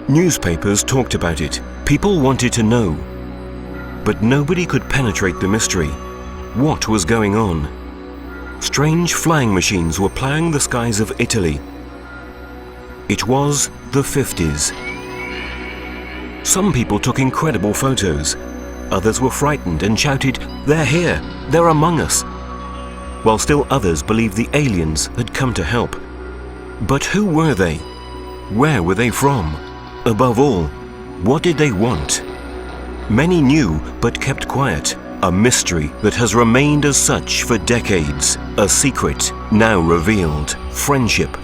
Newspapers talked about it. People wanted to know. But nobody could penetrate the mystery. What was going on? Strange flying machines were ploughing the skies of Italy. It was the 50s. Some people took incredible photos. Others were frightened and shouted, "They're here! They're among us!" While still others believed the aliens had come to help. But who were they? Where were they from? Above all, what did they want? Many knew but kept quiet. A mystery that has remained as such for decades. A secret now revealed. Friendship.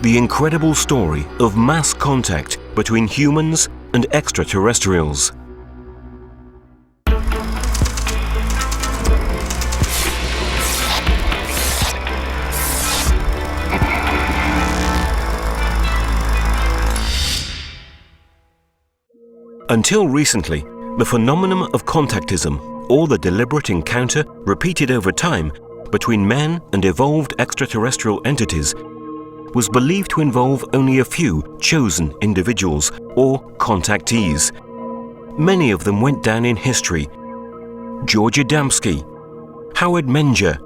The incredible story of mass contact between humans and extraterrestrials. Until recently, the phenomenon of contactism, or the deliberate encounter repeated over time between men and evolved extraterrestrial entities, was believed to involve only a few chosen individuals or contactees. Many of them went down in history. George Adamski, Howard Menger,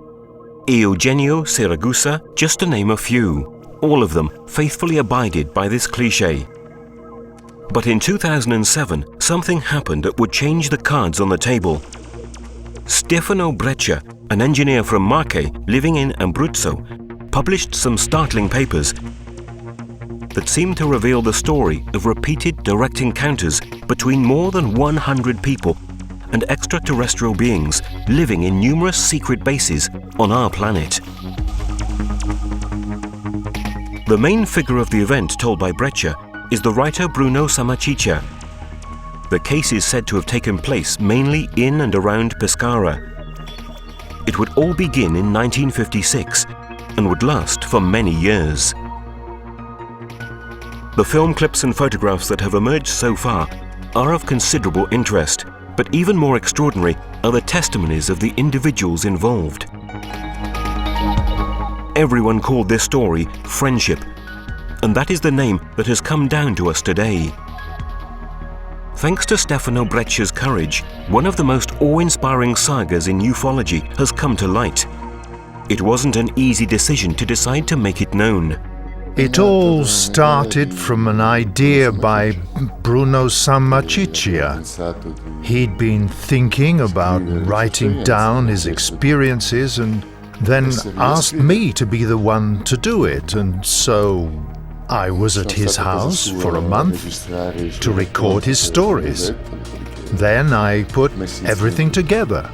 Eugenio Siragusa, just to name a few. All of them faithfully abided by this cliché. But in 2007, something happened that would change the cards on the table. Stefano Breccia, an engineer from Marche living in Abruzzo, published some startling papers that seemed to reveal the story of repeated direct encounters between more than 100 people and extraterrestrial beings living in numerous secret bases on our planet. The main figure of the event told by Breccia is the writer Bruno Sammachicha. The case is said to have taken place mainly in and around Pescara. It would all begin in 1956 and would last for many years. The film clips and photographs that have emerged so far are of considerable interest, but even more extraordinary are the testimonies of the individuals involved. Everyone called this story Friendship, and that is the name that has come down to us today. Thanks to Stefano Breccia's courage, one of the most awe-inspiring sagas in ufology has come to light. It wasn't an easy decision to decide to make it known. It all started from an idea by Bruno Sammachicha. He'd been thinking about writing down his experiences and then asked me to be the one to do it, and so I was at his house for a month to record his stories. Then I put everything together.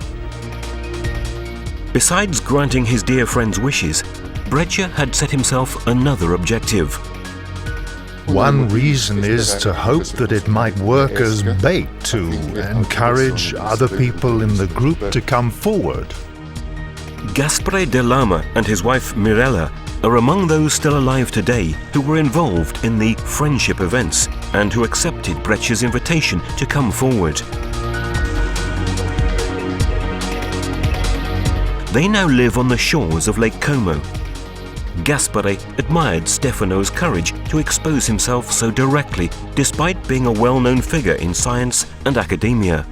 Besides granting his dear friend's wishes, Breccia had set himself another objective. One reason is to hope that it might work as bait to encourage other people in the group to come forward. Gaspare Dell'Ama and his wife Mirella are among those still alive today who were involved in the friendship events and who accepted Breccia's invitation to come forward. They now live on the shores of Lake Como. Gaspare admired Stefano's courage to expose himself so directly, despite being a well-known figure in science and academia.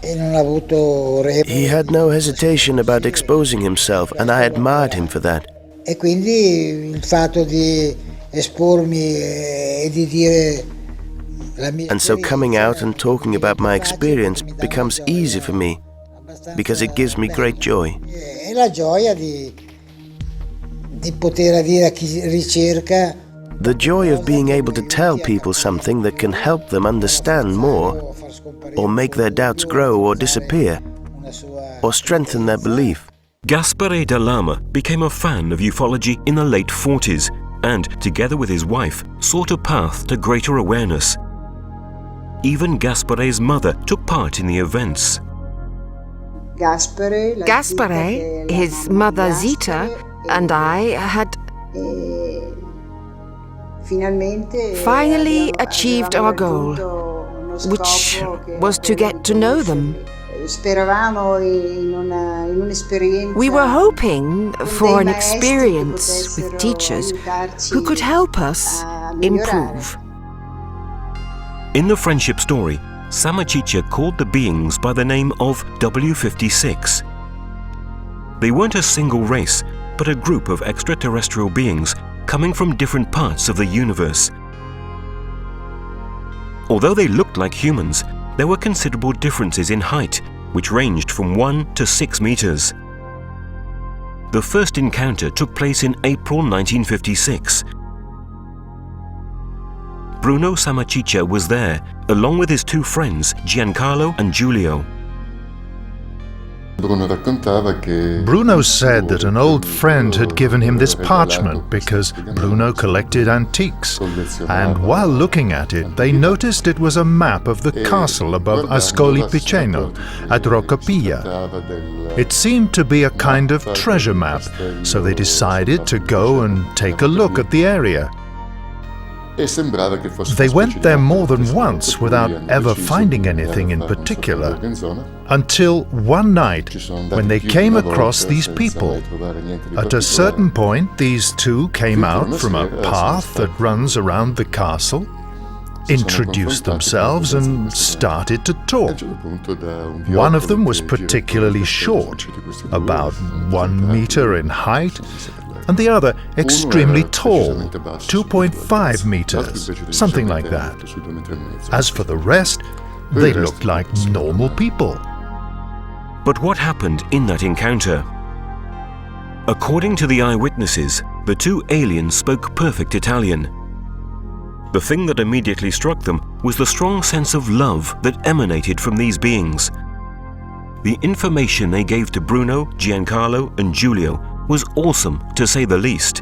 He had no hesitation about exposing himself, and I admired him for that. And so coming out and talking about my experience becomes easy for me, because it gives me great joy. The joy of being able to tell people something that can help them understand more, or make their doubts grow or disappear, or strengthen their belief. Gaspare Dell'Ama became a fan of ufology in the late 40s and, together with his wife, sought a path to greater awareness. Even Gaspare's mother took part in the events. Gaspare, his mother Zita, and I had finally achieved our goal, which was to get to know them. We were hoping for an experience with teachers who could help us improve. In the friendship story, Samachicha called the beings by the name of W56. They weren't a single race, but a group of extraterrestrial beings coming from different parts of the universe. Although they looked like humans, there were considerable differences in height, which ranged from 1 to 6 meters. The first encounter took place in April 1956. Bruno Samachicha was there, along with his two friends, Giancarlo and Giulio. Bruno said that an old friend had given him this parchment because Bruno collected antiques, and while looking at it, they noticed it was a map of the castle above Ascoli Piceno at Roccapiglia. It seemed to be a kind of treasure map, so they decided to go and take a look at the area. They went there more than once without ever finding anything in particular, until one night when they came across these people. At a certain point, these two came out from a path that runs around the castle, introduced themselves and started to talk. One of them was particularly short, about 1 meter in height, and the other extremely tall, 2.5 meters, something like that. As for the rest, they looked like normal people. But what happened in that encounter? According to the eyewitnesses, the two aliens spoke perfect Italian. The thing that immediately struck them was the strong sense of love that emanated from these beings. The information they gave to Bruno, Giancarlo, and Giulio was awesome, to say the least.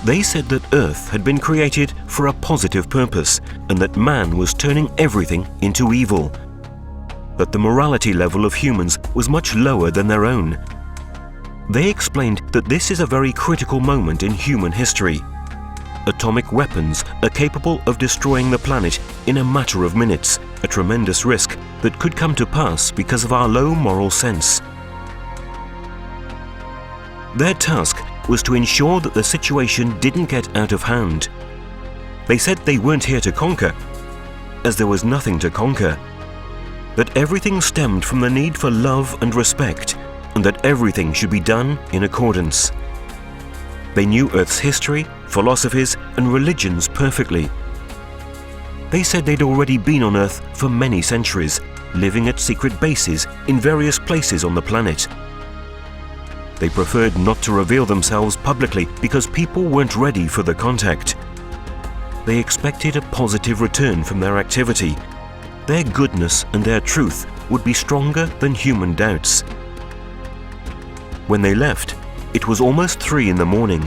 They said that Earth had been created for a positive purpose and that man was turning everything into evil. That the morality level of humans was much lower than their own. They explained that this is a very critical moment in human history. Atomic weapons are capable of destroying the planet in a matter of minutes, a tremendous risk that could come to pass because of our low moral sense. Their task was to ensure that the situation didn't get out of hand. They said they weren't here to conquer, as there was nothing to conquer. That everything stemmed from the need for love and respect, and that everything should be done in accordance. They knew Earth's history, philosophies, and religions perfectly. They said they'd already been on Earth for many centuries, living at secret bases in various places on the planet. They preferred not to reveal themselves publicly because people weren't ready for the contact. They expected a positive return from their activity. Their goodness and their truth would be stronger than human doubts. When they left, it was almost 3 in the morning.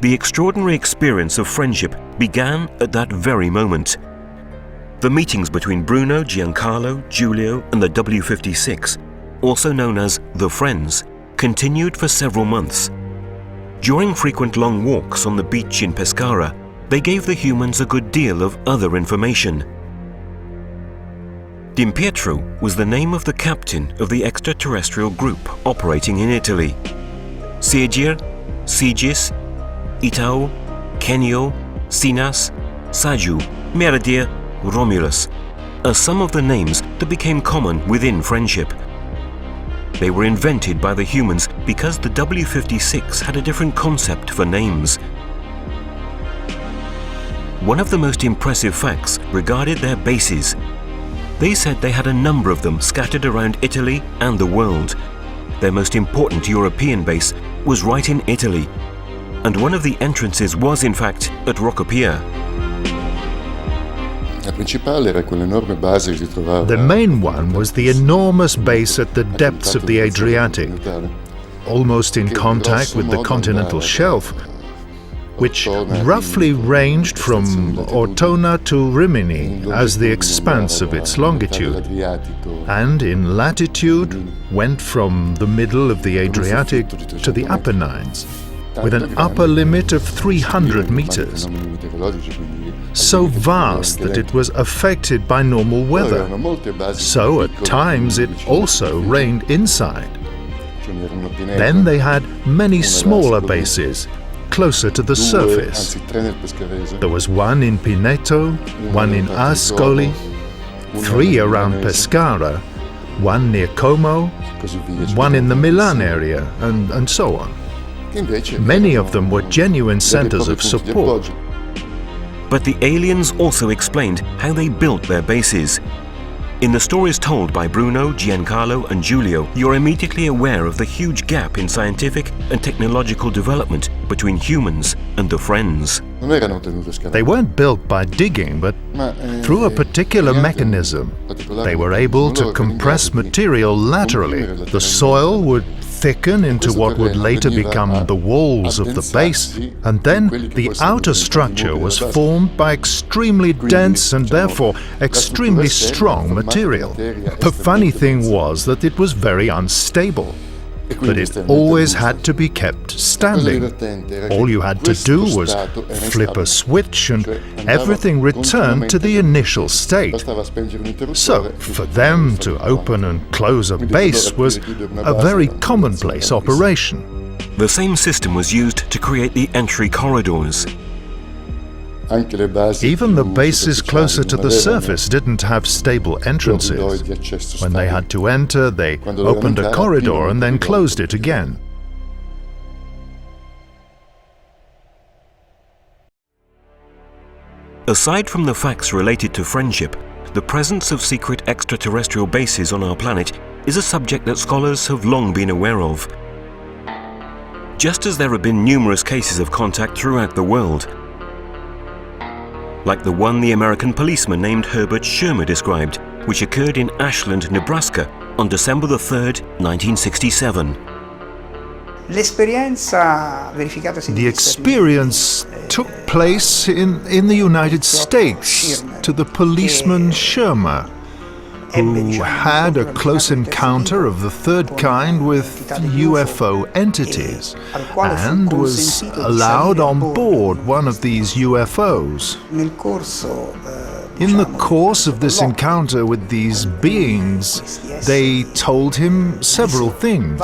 The extraordinary experience of friendship began at that very moment. The meetings between Bruno, Giancarlo, Giulio, and the W56, also known as the Friends, continued for several months. During frequent long walks on the beach in Pescara, they gave the humans a good deal of other information. Dimpietro was the name of the captain of the extraterrestrial group operating in Italy. Sigir, Sigis, Itao, Kenio, Sinas, Saju, Meradir, Romulus are some of the names that became common within friendship. They were invented by the humans because the W56 had a different concept for names. One of the most impressive facts regarded their bases. They said they had a number of them scattered around Italy and the world. Their most important European base was right in Italy, and one of the entrances was in fact at Roccapiglia. The main one was the enormous base at the depths of the Adriatic, almost in contact with the continental shelf, which roughly ranged from Ortona to Rimini as the expanse of its longitude, and in latitude went from the middle of the Adriatic to the Apennines, with an upper limit of 300 meters. So vast that it was affected by normal weather, so at times it also rained inside. Then they had many smaller bases, closer to the surface. There was one in Pineto, one in Ascoli, 3 around Pescara, one near Como, one in the Milan area, and so on. Many of them were genuine centers of support. But the aliens also explained how they built their bases. In the stories told by Bruno, Giancarlo and Giulio, you're immediately aware of the huge gap in scientific and technological development between humans and the Friends. They weren't built by digging, but through a particular mechanism. They were able to compress material laterally. The soil would thicken into what would later become the walls of the base, and then the outer structure was formed by extremely dense and therefore extremely strong material. The funny thing was that it was very unstable, but it always had to be kept standing. All you had to do was flip a switch and everything returned to the initial state. So, for them to open and close a base was a very commonplace operation. The same system was used to create the entry corridors. Even the bases closer to the surface didn't have stable entrances. When they had to enter, they opened a corridor and then closed it again. Aside from the facts related to friendship, the presence of secret extraterrestrial bases on our planet is a subject that scholars have long been aware of. Just as there have been numerous cases of contact throughout the world, like the one the American policeman named Herbert Schirmer described, which occurred in Ashland, Nebraska on December 3rd, 1967. The experience took place in the United States to the policeman Schirmer, who had a close encounter of the third kind with UFO entities and was allowed on board one of these UFOs. In the course of this encounter with these beings, they told him several things.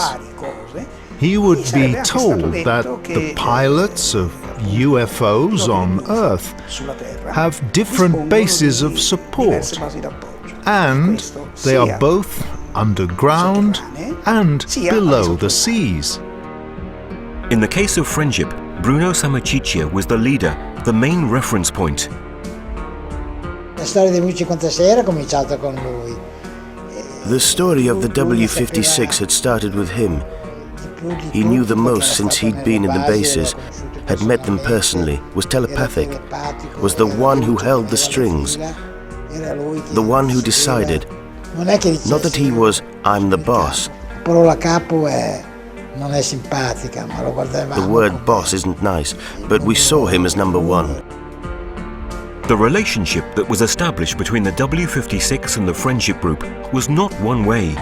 He would be told that the pilots of UFOs on Earth have different bases of support, and they are both underground and below the seas. In the case of friendship, Bruno Sammarticcia was the leader, the main reference point. The story of the W-56 had started with him. He knew the most since he'd been in the bases, had met them personally, was telepathic, was the one who held the strings, the one who decided. Not that he was, I'm the boss. The word boss isn't nice, but we saw him as number one. The relationship that was established between the W-56 and the friendship group was not one way.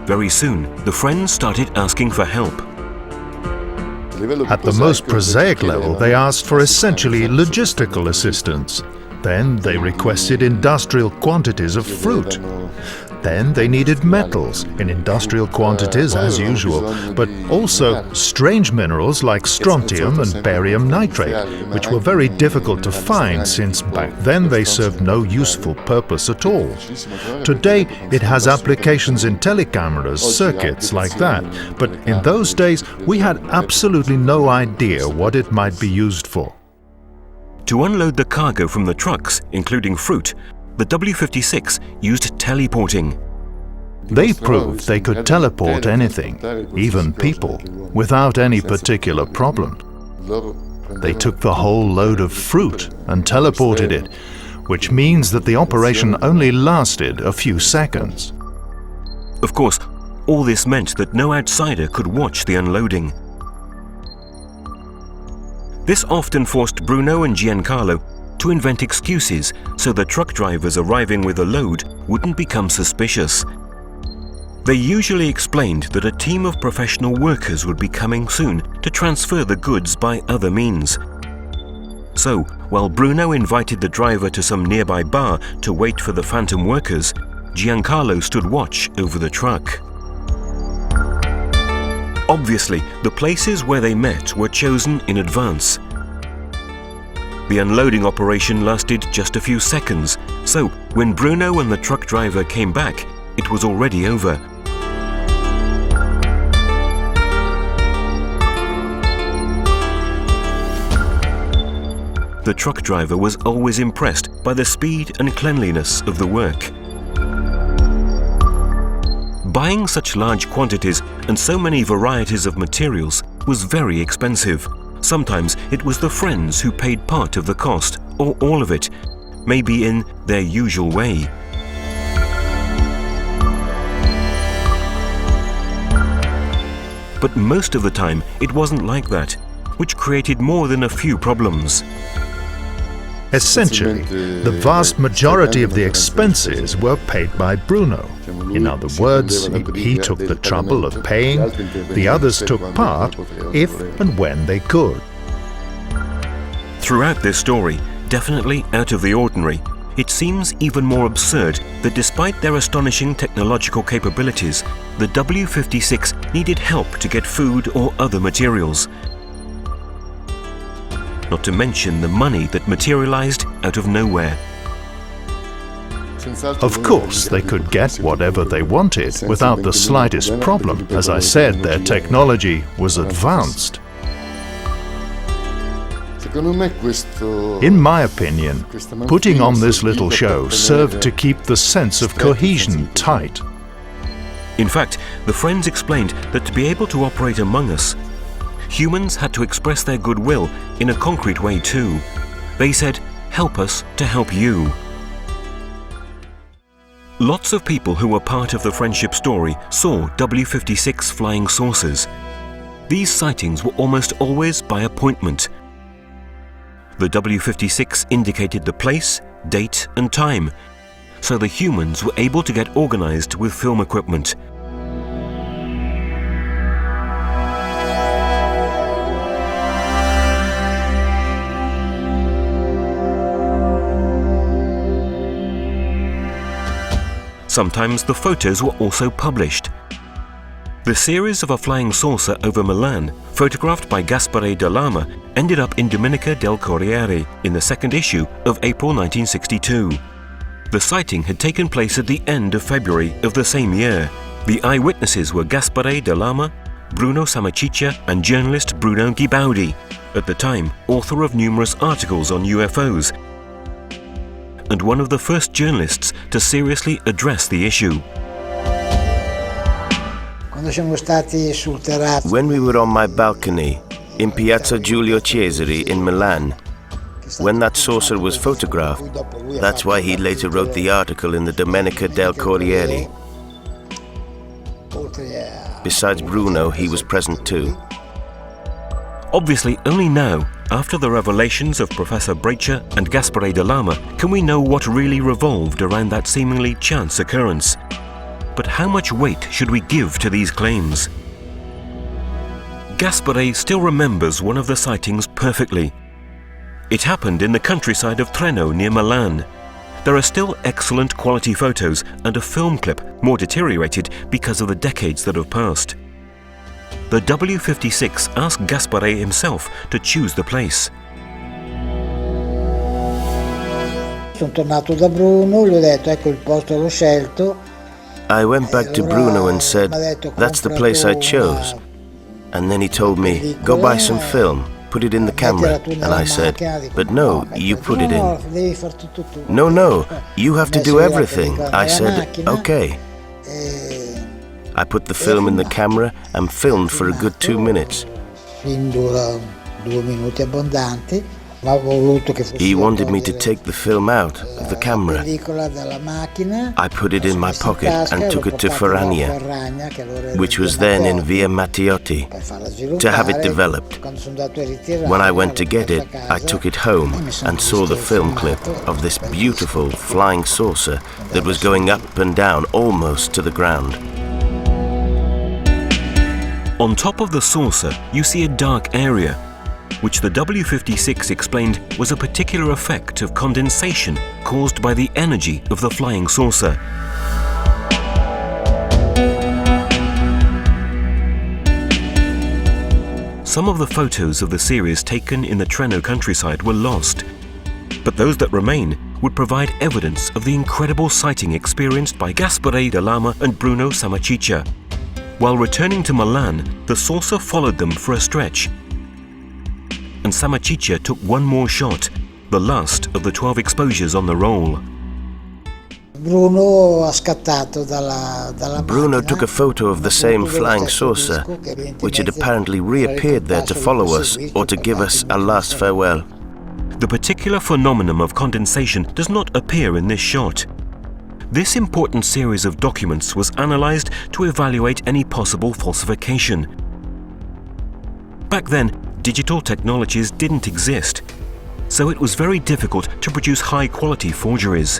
Very soon, the Friends started asking for help. At the most prosaic level, they asked for essentially logistical assistance. Then they requested industrial quantities of fruit. Then they needed metals in industrial quantities as usual, but also strange minerals like strontium and barium nitrate, which were very difficult to find since back then they served no useful purpose at all. Today it has applications in telecameras, circuits like that, but in those days we had absolutely no idea what it might be used for. To unload the cargo from the trucks, including fruit, the W-56 used teleporting. They proved they could teleport anything, even people, without any particular problem. They took the whole load of fruit and teleported it, which means that the operation only lasted a few seconds. Of course, all this meant that no outsider could watch the unloading. This often forced Bruno and Giancarlo to invent excuses so the truck drivers arriving with a load wouldn't become suspicious. They usually explained that a team of professional workers would be coming soon to transfer the goods by other means. So, while Bruno invited the driver to some nearby bar to wait for the phantom workers, Giancarlo stood watch over the truck. Obviously, the places where they met were chosen in advance. The unloading operation lasted just a few seconds, so when Bruno and the truck driver came back, it was already over. The truck driver was always impressed by the speed and cleanliness of the work. Buying such large quantities and so many varieties of materials was very expensive. Sometimes it was the friends who paid part of the cost, or all of it, maybe in their usual way. But most of the time it wasn't like that, which created more than a few problems. Essentially, the vast majority of the expenses were paid by Bruno. In other words, he took the trouble of paying, the others took part if and when they could. Throughout this story, definitely out of the ordinary, it seems even more absurd that despite their astonishing technological capabilities, the W-56 needed help to get food or other materials. Not to mention the money that materialized out of nowhere. Of course, they could get whatever they wanted without the slightest problem. As I said, their technology was advanced. In my opinion, putting on this little show served to keep the sense of cohesion tight. In fact, the friends explained that to be able to operate among us, humans had to express their goodwill in a concrete way too. They said, "Help us to help you." Lots of people who were part of the friendship story saw W-56 flying saucers. These sightings were almost always by appointment. The W-56 indicated the place, date and time, so the humans were able to get organized with film equipment. Sometimes the photos were also published. The series of a flying saucer over Milan, photographed by Gaspare Dell'Ama, ended up in Domenica del Corriere in the second issue of April 1962. The sighting had taken place at the end of February of the same year. The eyewitnesses were Gaspare Dell'Ama, Bruno Samaciccia and journalist Bruno Ghibaudi, at the time author of numerous articles on UFOs, and one of the first journalists to seriously address the issue. When we were on my balcony in Piazza Giulio Cesare in Milan, when that saucer was photographed, that's why he later wrote the article in the Domenica del Corriere. Besides Bruno, he was present too. Obviously, only now, after the revelations of Professor Breccia and Gaspare Dell'Ama, can we know what really revolved around that seemingly chance occurrence. But how much weight should we give to these claims? Gaspare still remembers one of the sightings perfectly. It happened in the countryside of Treno near Milan. There are still excellent quality photos and a film clip, more deteriorated because of the decades that have passed. The W-56 asked Gaspare himself to choose the place. I went back to Bruno and said, "That's the place I chose." And then he told me, "Go buy some film, put it in the camera." And I said, "But no, you put it in." No, you have to do everything." I said, "Okay." I put the film in the camera and filmed for a good 2 minutes. He wanted me to take the film out of the camera. I put it in my pocket and took it to Ferrania, which was then in Via Mattiotti, to have it developed. When I went to get it, I took it home and saw the film clip of this beautiful flying saucer that was going up and down almost to the ground. On top of the saucer, you see a dark area, which the W-56 explained was a particular effect of condensation caused by the energy of the flying saucer. some of the photos of the series taken in the Treno countryside were lost, but those that remain would provide evidence of the incredible sighting experienced by Gaspare Dell'Ama and Bruno Sammachicha. While returning to Milan, the saucer followed them for a stretch, and Sammachicha took one more shot, the last of the 12 exposures on the roll. Bruno took a photo of the same flying saucer, which had apparently reappeared there to follow us or to give us a last farewell. The particular phenomenon of condensation does not appear in this shot. This important series of documents was analyzed to evaluate any possible falsification. Back then, digital technologies didn't exist, so it was very difficult to produce high-quality forgeries.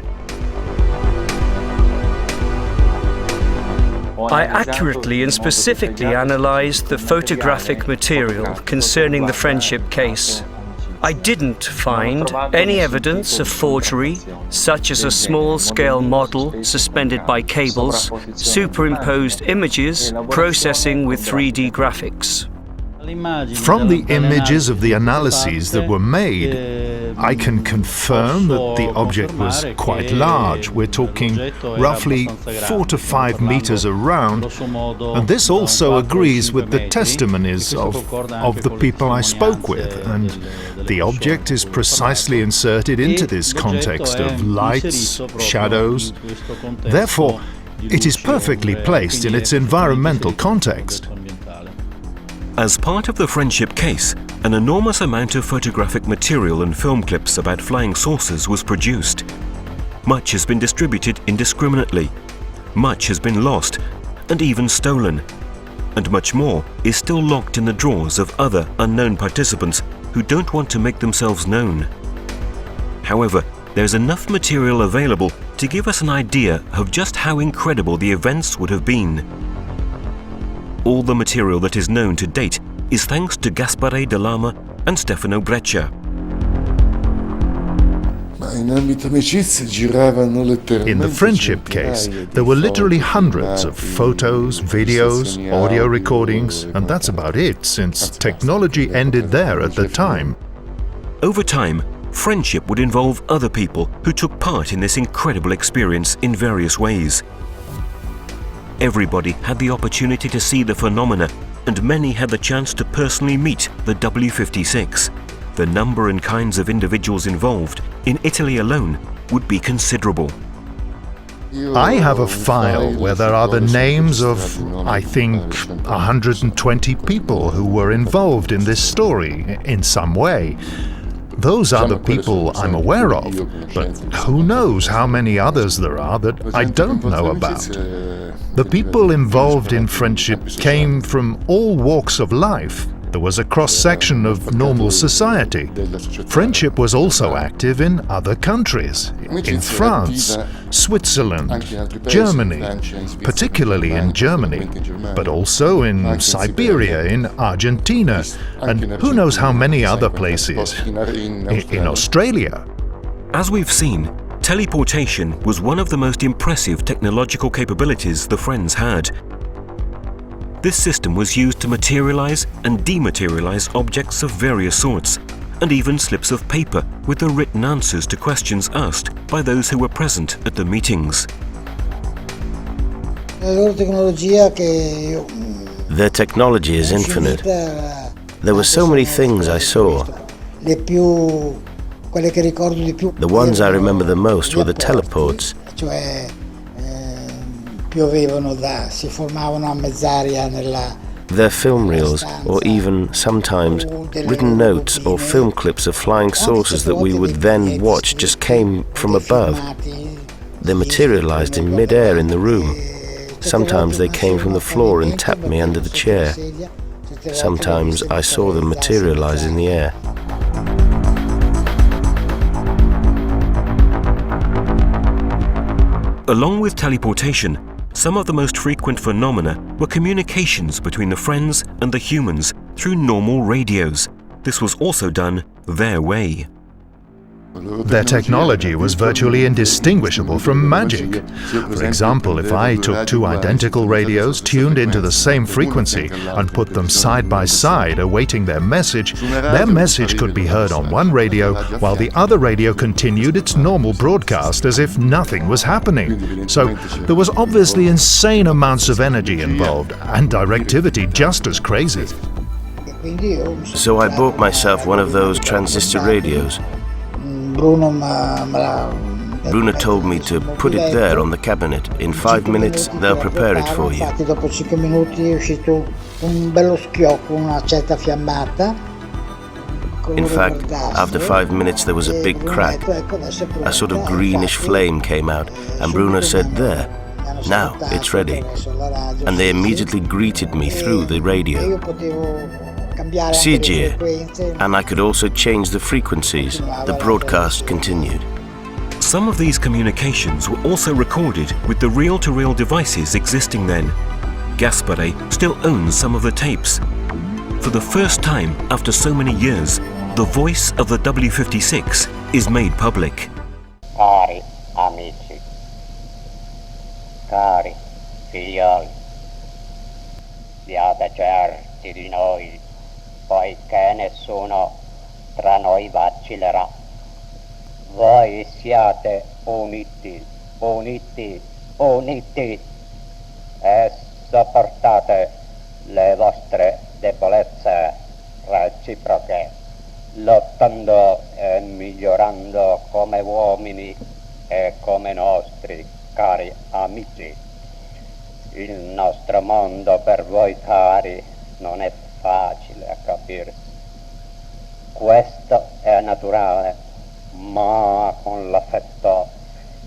I accurately and specifically analyzed the photographic material concerning the Friendship case. I didn't find any evidence of forgery, such as a small-scale model suspended by cables, superimposed images, processing with 3D graphics. From the images of the analyses that were made, I can confirm that the object was quite large. We're talking roughly 4 to 5 meters around, and this also agrees with the testimonies of the people I spoke with, and the object is precisely inserted into this context of lights, shadows. Therefore, it is perfectly placed in its environmental context. As part of the Friendship case, an enormous amount of photographic material and film clips about flying saucers was produced. Much has been distributed indiscriminately, much has been lost, and even stolen, and much more is still locked in the drawers of other unknown participants who don't want to make themselves known. However, there's enough material available to give us an idea of just how incredible the events would have been. All the material that is known to date is thanks to Gaspare Dell'Ama and Stefano Breccia. In the Friendship case, there were literally hundreds of photos, videos, audio recordings, and that's about it, since technology ended there at the time. Over time, Friendship would involve other people who took part in this incredible experience in various ways. Everybody had the opportunity to see the phenomena, and many had the chance to personally meet the W56. The number and kinds of individuals involved, in Italy alone, would be considerable. I have a file where there are the names of, I think, 120 people who were involved in this story in some way. Those are the people I'm aware of, but who knows how many others there are that I don't know about. The people involved in Friendship came from all walks of life. There was a cross-section of normal society. Friendship was also active in other countries, in France, Switzerland, Germany, particularly in Germany, but also in Siberia, in Argentina, and who knows how many other places, in Australia. As we've seen, teleportation was one of the most impressive technological capabilities the Friends had. This system was used to materialize and dematerialize objects of various sorts, and even slips of paper with the written answers to questions asked by those who were present at the meetings. Their technology is infinite. There were so many things I saw. The ones I remember the most were the teleports. Their film reels, or even, sometimes, written notes or film clips of flying saucers that we would then watch just came from above. They materialized in mid-air in the room. Sometimes they came from the floor and tapped me under the chair. Sometimes I saw them materialize in the air. Along with teleportation, some of the most frequent phenomena were communications between the Friends and the humans through normal radios. This was also done their way. Their technology was virtually indistinguishable from magic. For example, if I took two identical radios tuned into the same frequency and put them side by side awaiting their message could be heard on one radio while the other radio continued its normal broadcast as if nothing was happening. So there was obviously insane amounts of energy involved and directivity just as crazy. So I bought myself one of those transistor radios. Bruno told me to put it there on the cabinet. In 5 minutes, they'll prepare it for you. In fact, after 5 minutes, there was a big crack. A sort of greenish flame came out, and Bruno said, "There, now it's ready." And they immediately greeted me through the radio. Sigir, and I could also change the frequencies. The broadcast continued. Some of these communications were also recorded with the reel-to-reel devices existing then. Gaspare still owns some of the tapes. For the first time after so many years, the voice of the W56 is made public. Cari amici, cari figlioli, siate certi di noi, poiché nessuno tra noi vacillerà. Voi siate uniti, uniti, uniti e sopportate le vostre debolezze reciproche, lottando e migliorando come uomini e come nostri cari amici. Il nostro mondo per voi cari non è facile a capirsi. Questo è naturale, ma con l'affetto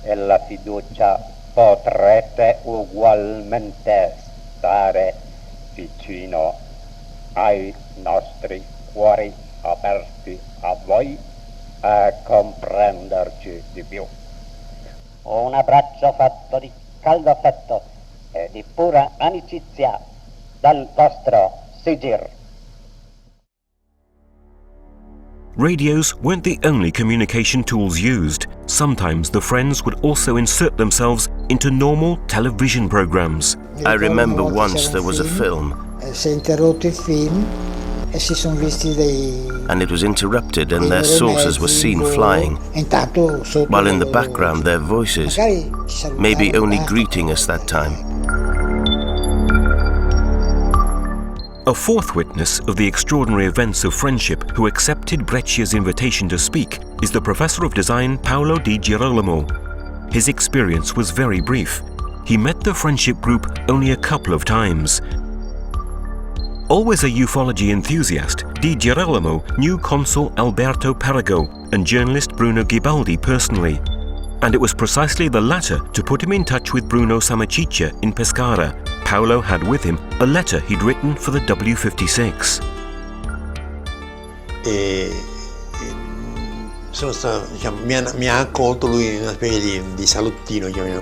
e la fiducia potrete ugualmente stare vicino ai nostri cuori aperti a voi e comprenderci di più. Un abbraccio fatto di caldo affetto e di pura amicizia dal vostro Sigir. Radios weren't the only communication tools used. Sometimes the friends would also insert themselves into normal television programs. I remember once there was a film, and it was interrupted and their saucers were seen flying, while in the background their voices, maybe only greeting us that time. A fourth witness of the extraordinary events of friendship who accepted Breccia's invitation to speak is the professor of design Paolo Di Girolamo. His experience was very brief. He met the friendship group only a couple of times. Always a ufology enthusiast, Di Girolamo knew consul Alberto Perego and journalist Bruno Ghibaldi personally. And it was precisely the latter to put him in touch with Bruno Samaciccia in Pescara. Paolo had with him a letter he'd written for the W56.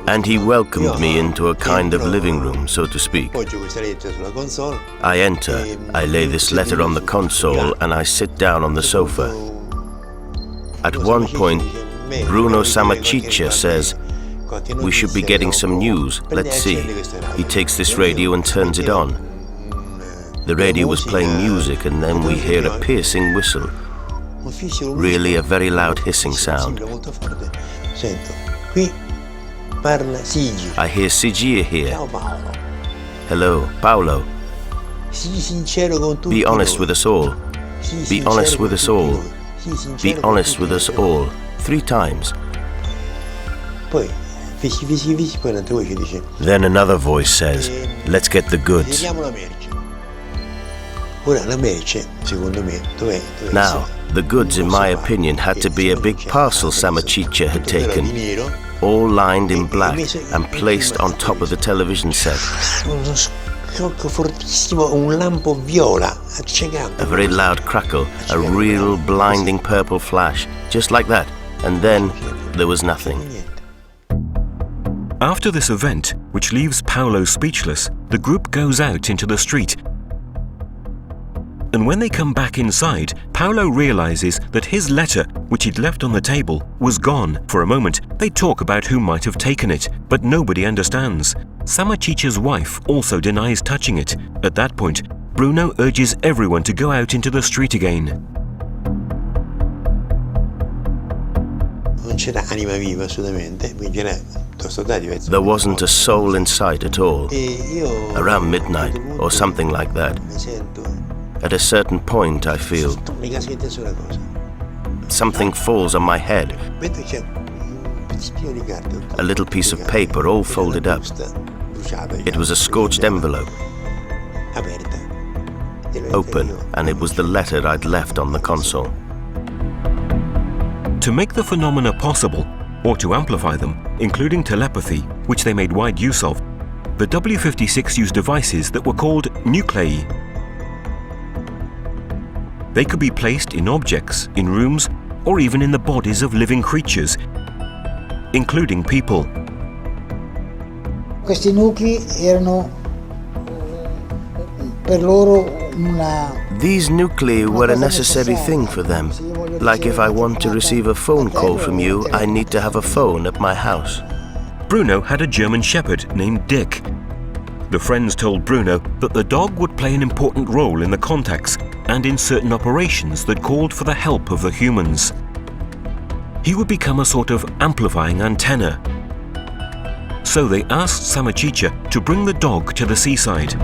And he welcomed me into a kind of living room, so to speak. I enter, I lay this letter on the console, and I sit down on the sofa. At one point, Bruno Samaciccia says, "We should be getting some news, let's see." He takes this radio and turns it on. The radio was playing music, and then we hear a piercing whistle. Really a very loud hissing sound. I hear Sigir here. "Hello, Paolo. Be honest with us all. Be honest with us all. Be honest with us all." 3 times. Then another voice says, "Let's get the goods." Now, the goods, in my opinion, had to be a big parcel Samaciccia had taken, all lined in black and placed on top of the television set. A very loud crackle, a real blinding purple flash, just like that, and then there was nothing. After this event, which leaves Paolo speechless, the group goes out into the street. And when they come back inside, Paolo realizes that his letter, which he'd left on the table, was gone. For a moment, they talk about who might have taken it, but nobody understands. Samachicha's wife also denies touching it. At that point, Bruno urges everyone to go out into the street again. There wasn't a soul in sight at all. Around midnight, or something like that. At a certain point, I feel something falls on my head. A little piece of paper all folded up. It was a scorched envelope. Open, and it was the letter I'd left on the console. To make the phenomena possible, or to amplify them, including telepathy, which they made wide use of, the W56 used devices that were called Nuclei. They could be placed in objects, in rooms, or even in the bodies of living creatures, including people. Questi nuclei erano per loro una... These nuclei were a necessary thing for them. Like if I want to receive a phone call from you, I need to have a phone at my house. Bruno had a German shepherd named Dick. The friends told Bruno that the dog would play an important role in the contacts and in certain operations that called for the help of the humans. He would become a sort of amplifying antenna. So they asked Samachicha to bring the dog to the seaside.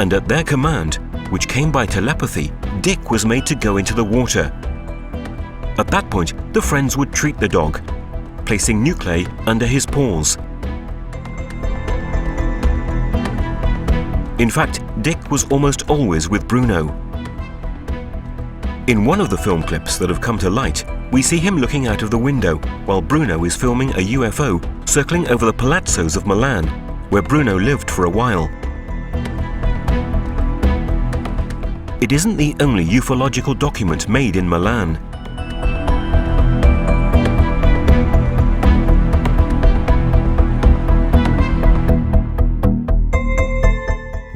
And at their command, which came by telepathy, Dick was made to go into the water. At that point, the friends would treat the dog, placing Nuclei under his paws. In fact, Dick was almost always with Bruno. In one of the film clips that have come to light, we see him looking out of the window while Bruno is filming a UFO circling over the palazzos of Milan, where Bruno lived for a while. It isn't the only ufological document made in Milan.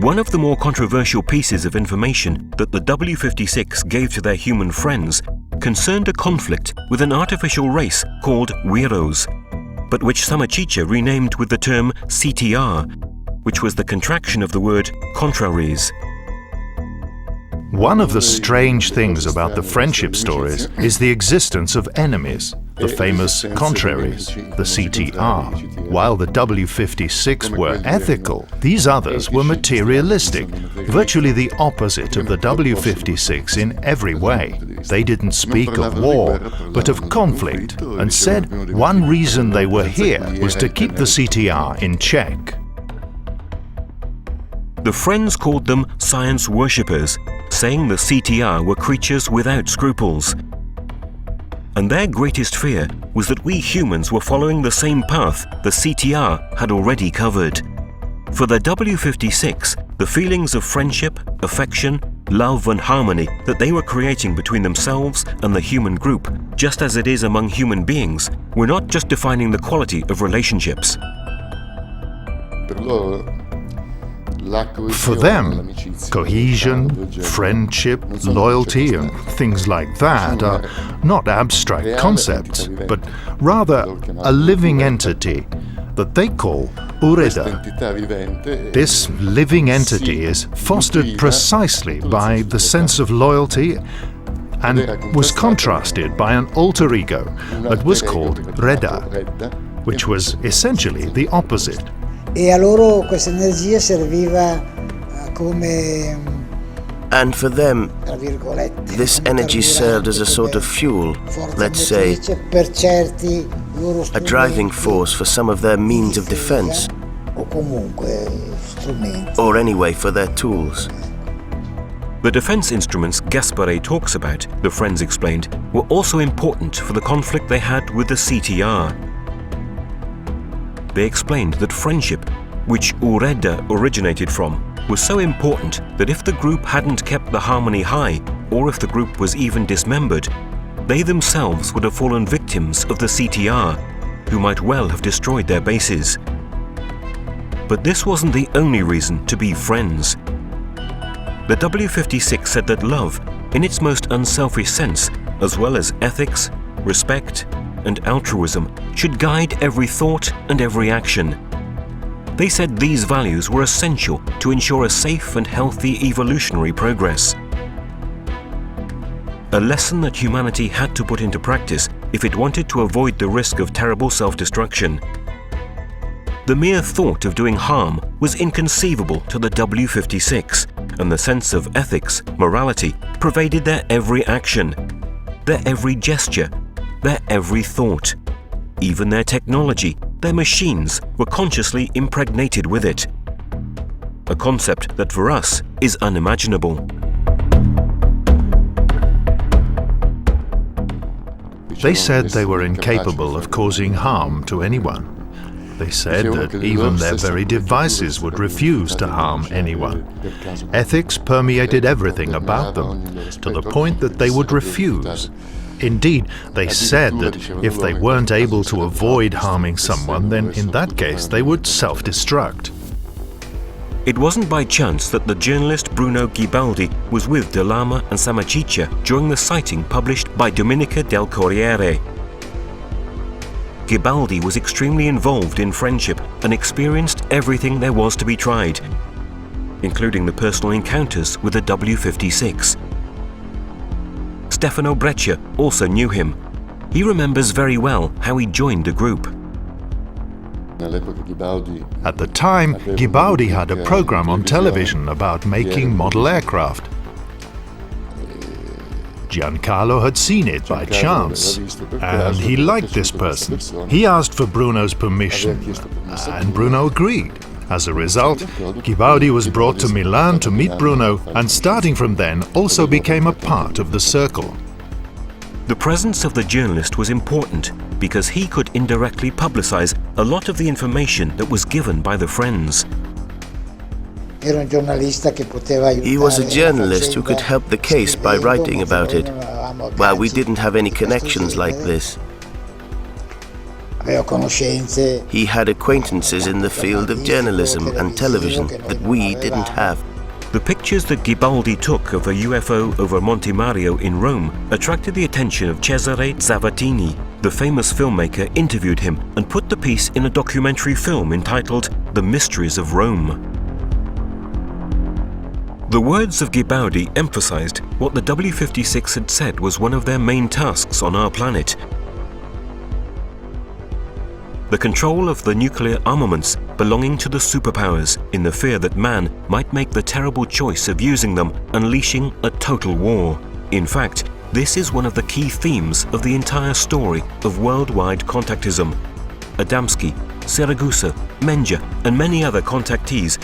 One of the more controversial pieces of information that the W56 gave to their human friends concerned a conflict with an artificial race called Weros, but which Samachicha renamed with the term CTR, which was the contraction of the word contraries. One of the strange things about the friendship stories is the existence of enemies, the famous contraries, the CTR. While the W56 were ethical, these others were materialistic, virtually the opposite of the W56 in every way. They didn't speak of war, but of conflict, and said one reason they were here was to keep the CTR in check. The friends called them science worshippers, saying the CTR were creatures without scruples. And their greatest fear was that we humans were following the same path the CTR had already covered. For the W56, the feelings of friendship, affection, love and harmony that they were creating between themselves and the human group, just as it is among human beings, were not just defining the quality of relationships. For them, cohesion, friendship, loyalty, and things like that are not abstract concepts, but rather a living entity that they call Ureda. This living entity is fostered precisely by the sense of loyalty and was contrasted by an alter ego that was called Reda, which was essentially the opposite. E a loro questa energia serviva come... And for them, this energy served as a sort of fuel, let's say, a driving force for some of their means of defense, or anyway for their tools. The defense instruments Gaspare talks about, the friends explained, were also important for the conflict they had with the CTR. They explained that friendship, which Ureda originated from, was so important that if the group hadn't kept the harmony high, or if the group was even dismembered, they themselves would have fallen victims of the CTR, who might well have destroyed their bases. But this wasn't the only reason to be friends. The W56 said that love, in its most unselfish sense, as well as ethics, respect, and altruism, should guide every thought and every action. They said these values were essential to ensure a safe and healthy evolutionary progress. A lesson that humanity had to put into practice if it wanted to avoid the risk of terrible self-destruction. The mere thought of doing harm was inconceivable to the W56, and the sense of ethics, morality, pervaded their every action, their every gesture, their every thought. Even their technology, their machines, were consciously impregnated with it. A concept that for us is unimaginable. They said they were incapable of causing harm to anyone. They said that even their very devices would refuse to harm anyone. Ethics permeated everything about them, to the point that they would refuse. Indeed, they said that if they weren't able to avoid harming someone, then in that case they would self-destruct. It wasn't by chance that the journalist Bruno Ghibaldi was with De Lama and Sammachicha during the sighting published by Domenica del Corriere. Ghibaldi was extremely involved in friendship and experienced everything there was to be tried, including the personal encounters with the W56. Stefano Breccia also knew him. He remembers very well how he joined the group. At the time, Ghibaldi had a program on television about making model aircraft. Giancarlo had seen it by chance, and he liked this person. He asked for Bruno's permission, and Bruno agreed. As a result, Ghibaldi was brought to Milan to meet Bruno, and starting from then also became a part of the circle. The presence of the journalist was important because he could indirectly publicize a lot of the information that was given by the friends. He was a journalist who could help the case by writing about it, while we didn't have any connections like this. He had acquaintances in the field of journalism and television that we didn't have. The pictures that Ghibaldi took of a UFO over Monte Mario in Rome attracted the attention of Cesare Zavattini. The famous filmmaker interviewed him and put the piece in a documentary film entitled The Mysteries of Rome. The words of Ghibaldi emphasized what the W56 had said was one of their main tasks on our planet: the control of the nuclear armaments belonging to the superpowers, in the fear that man might make the terrible choice of using them, unleashing a total war. In fact, this is one of the key themes of the entire story of worldwide contactism. Adamski, Siragusa, Menja, and many other contactees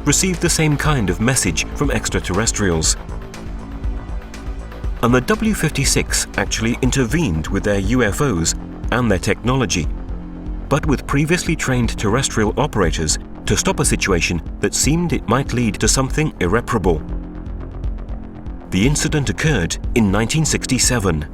received the same kind of message from extraterrestrials. And the W56 actually intervened with their UFOs and their technology, but with previously trained terrestrial operators, to stop a situation that seemed it might lead to something irreparable. The incident occurred in 1967.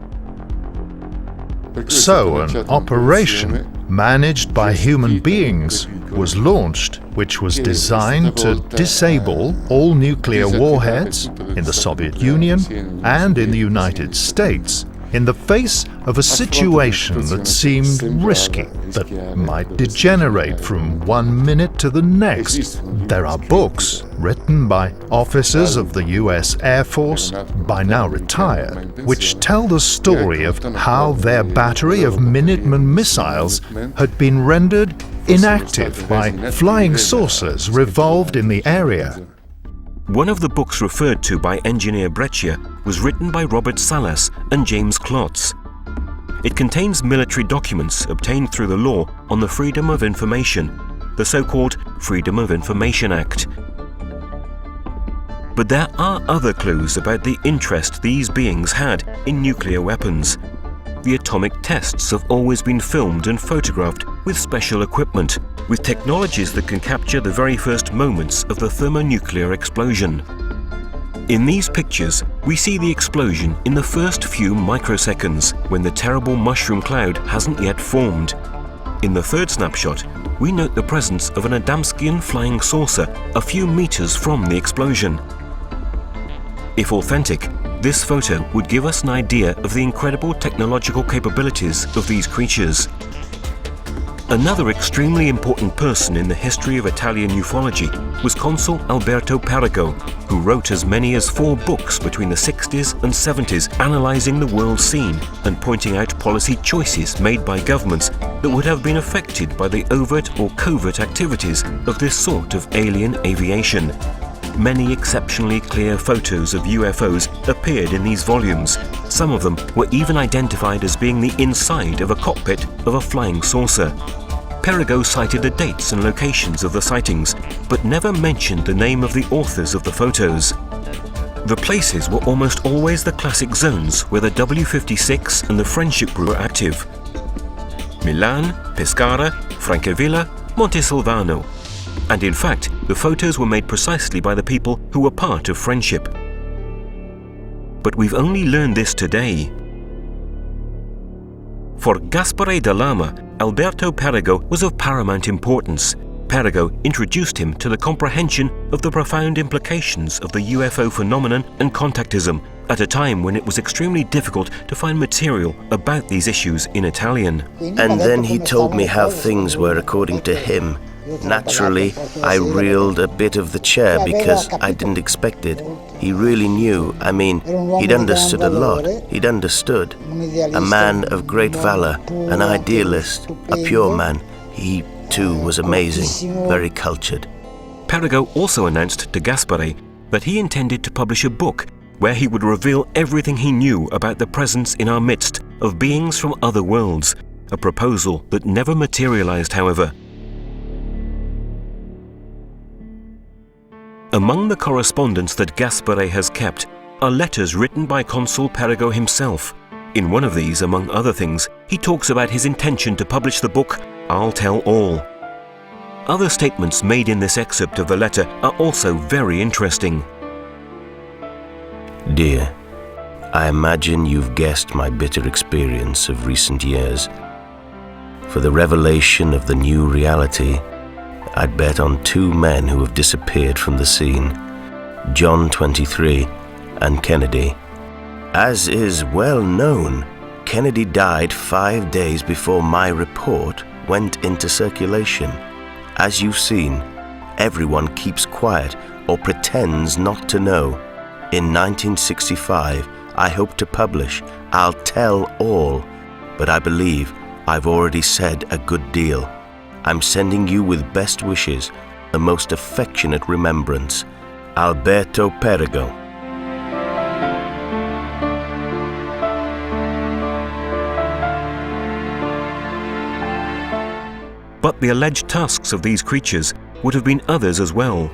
So an operation managed by human beings was launched, which was designed to disable all nuclear warheads in the Soviet Union and in the United States, in the face of a situation that seemed risky, that might degenerate from one minute to the next. There are books written by officers of the US Air Force, by now retired, which tell the story of how their battery of Minuteman missiles had been rendered inactive by flying saucers revolved in the area. One of the books referred to by engineer Breccia was written by Robert Salas and James Klotz. It contains military documents obtained through the law on the Freedom of Information, the so-called Freedom of Information Act. But there are other clues about the interest these beings had in nuclear weapons. The atomic tests have always been filmed and photographed with special equipment, with technologies that can capture the very first moments of the thermonuclear explosion. In these pictures, we see the explosion in the first few microseconds, when the terrible mushroom cloud hasn't yet formed. In the third snapshot, we note the presence of an Adamskian flying saucer a few meters from the explosion. If authentic, this photo would give us an idea of the incredible technological capabilities of these creatures. Another extremely important person in the history of Italian ufology was Consul Alberto Perego, who wrote as many as 4 books between the 60s and 70s analysing the world scene and pointing out policy choices made by governments that would have been affected by the overt or covert activities of this sort of alien aviation. Many exceptionally clear photos of UFOs appeared in these volumes. Some of them were even identified as being the inside of a cockpit of a flying saucer. Perego cited the dates and locations of the sightings, but never mentioned the name of the authors of the photos. The places were almost always the classic zones where the W56 and the Friendship were active: Milan, Pescara, Francavilla, Montesilvano. And in fact, the photos were made precisely by the people who were part of Friendship. But we've only learned this today. For Gaspare da Lama, Alberto Perego was of paramount importance. Perego introduced him to the comprehension of the profound implications of the UFO phenomenon and contactism at a time when it was extremely difficult to find material about these issues in Italian. And then he told me how things were according to him. Naturally, I reeled a bit of the chair because I didn't expect it. He really knew. I mean, he'd understood a lot. He'd understood. A man of great valor, an idealist, a pure man. He, too, was amazing, very cultured. Perego also announced to Gaspare that he intended to publish a book where he would reveal everything he knew about the presence in our midst of beings from other worlds, a proposal that never materialized, however. Among the correspondence that Gaspare has kept are letters written by Consul Perego himself. In one of these, among other things, he talks about his intention to publish the book I'll Tell All. Other statements made in this excerpt of the letter are also very interesting. Dear, I imagine you've guessed my bitter experience of recent years. For the revelation of the new reality, I'd bet on 2 men who have disappeared from the scene, John 23 and Kennedy. As is well known, Kennedy died 5 days before my report went into circulation. As you've seen, everyone keeps quiet or pretends not to know. In 1965, I hope to publish I'll Tell All, but I believe I've already said a good deal. I'm sending you with best wishes, the most affectionate remembrance, Alberto Perego. But the alleged tasks of these creatures would have been others as well.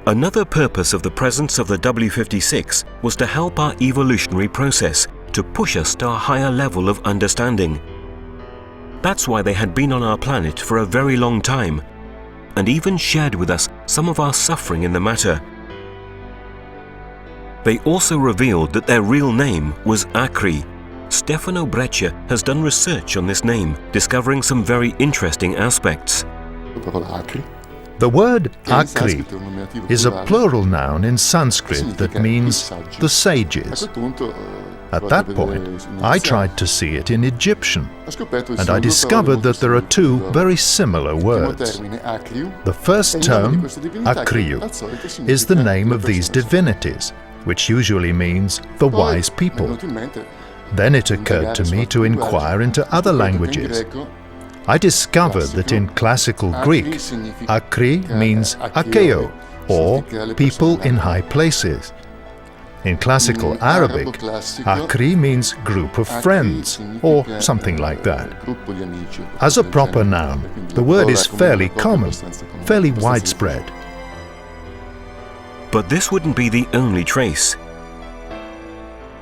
Another purpose of the presence of the W56 was to help our evolutionary process, to push us to a higher level of understanding. That's why they had been on our planet for a very long time, and even shared with us some of our suffering in the matter. They also revealed that their real name was Acri. Stefano Breccia has done research on this name, discovering some very interesting aspects. The word Acri is a plural noun in Sanskrit that means the sages. At that point, I tried to see it in Egyptian, and I discovered that there are 2 very similar words. The first term, Akriu, is the name of these divinities, which usually means the wise people. Then it occurred to me to inquire into other languages. I discovered that in classical Greek, Akri means Akeo, or people in high places. In classical Arabic, Akri means group of friends, or something like that. As a proper noun, the word is fairly common, fairly widespread. But this wouldn't be the only trace.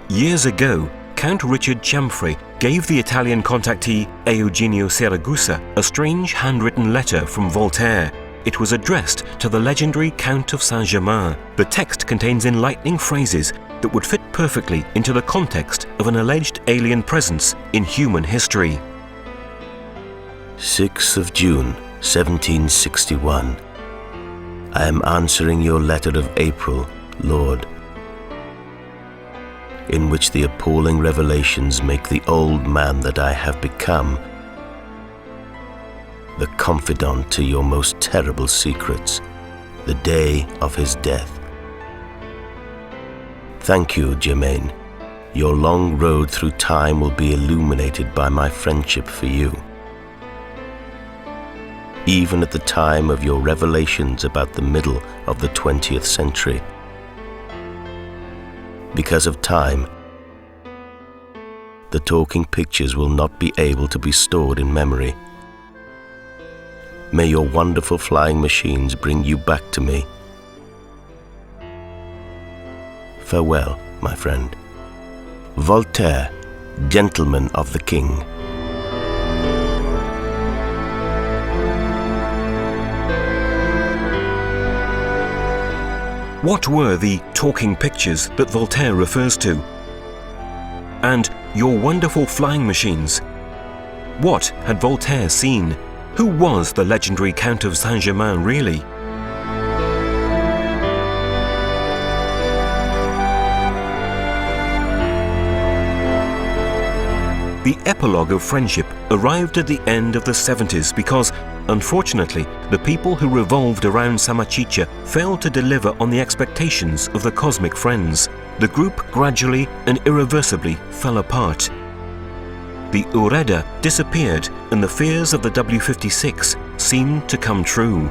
Years ago, Count Richard Cianfrè gave the Italian contactee Eugenio Siragusa a strange handwritten letter from Voltaire. It was addressed to the legendary Count of Saint-Germain. The text contains enlightening phrases that would fit perfectly into the context of an alleged alien presence in human history. 6th of June, 1761. I am answering your letter of April, Lord, in which the appalling revelations make the old man that I have become the confidant to your most terrible secrets, the day of his death. Thank you, Germaine. Your long road through time will be illuminated by my friendship for you. Even at the time of your revelations about the middle of the 20th century. Because of time, the talking pictures will not be able to be stored in memory. May your wonderful flying machines bring you back to me. Farewell, my friend. Voltaire, Gentleman of the King. What were the talking pictures that Voltaire refers to? And your wonderful flying machines? What had Voltaire seen? Who was the legendary Count of Saint-Germain really? The Epilogue of Friendship arrived at the end of the 70s because, unfortunately, the people who revolved around Samachicha failed to deliver on the expectations of the cosmic friends. The group gradually and irreversibly fell apart. The Ureda disappeared and the fears of the W56 seemed to come true.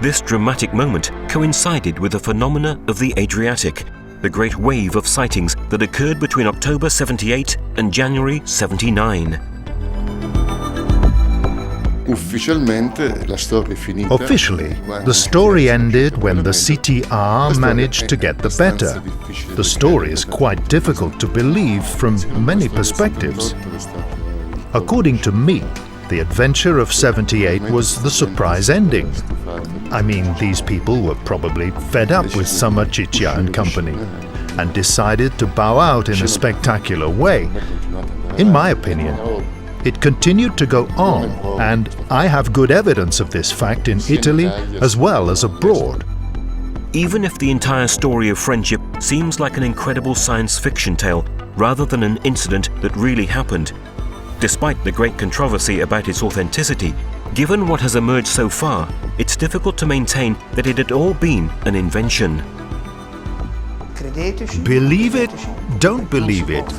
This dramatic moment coincided with the phenomena of the Adriatic, the great wave of sightings that occurred between October 78 and January 79. Officially, the story ended when the CTR managed to get the better. The story is quite difficult to believe from many perspectives. According to me, the adventure of 78 was the surprise ending. I mean, these people were probably fed up with Samachicha and company and decided to bow out in a spectacular way. In my opinion, it continued to go on, and I have good evidence of this fact in Italy as well as abroad. Even if the entire story of friendship seems like an incredible science fiction tale rather than an incident that really happened, despite the great controversy about its authenticity, given what has emerged so far, it's difficult to maintain that it had all been an invention. Believe it, don't believe it.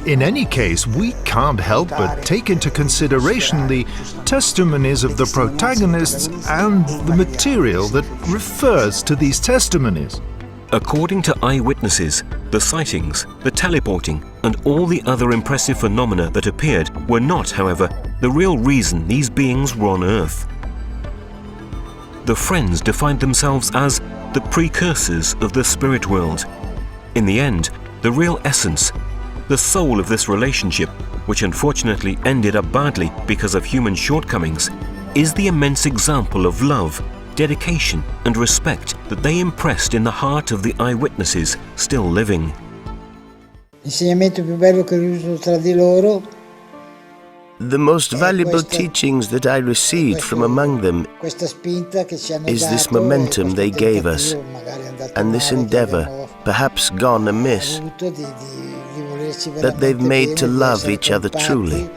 In any case, we can't help but take into consideration the testimonies of the protagonists and the material that refers to these testimonies. According to eyewitnesses, the sightings, the teleporting, and all the other impressive phenomena that appeared were not, however, the real reason these beings were on Earth. The Friends defined themselves as the precursors of the spirit world. In the end, the real essence, the soul of this relationship, which unfortunately ended up badly because of human shortcomings, is the immense example of love, dedication and respect that they impressed in the heart of the eyewitnesses still living. L'insegnamento più bello che ho avuto tra di loro The most valuable teachings that I received from among them is this momentum they gave us, and this endeavor, perhaps gone amiss, that they've made to love each other truly,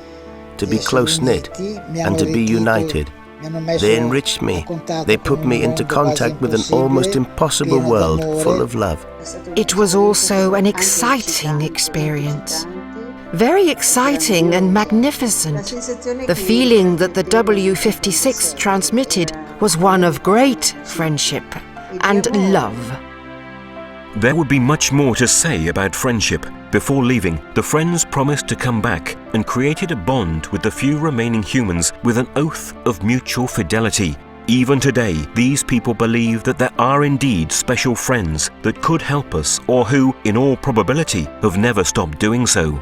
to be close-knit, and to be united. They enriched me. They put me into contact with an almost impossible world full of love. It was also an exciting experience. Very exciting and magnificent. The feeling that the W56 transmitted was one of great friendship and love. There would be much more to say about friendship. Before leaving, the Friends promised to come back and created a bond with the few remaining humans with an oath of mutual fidelity. Even today, these people believe that there are indeed special friends that could help us or who, in all probability, have never stopped doing so.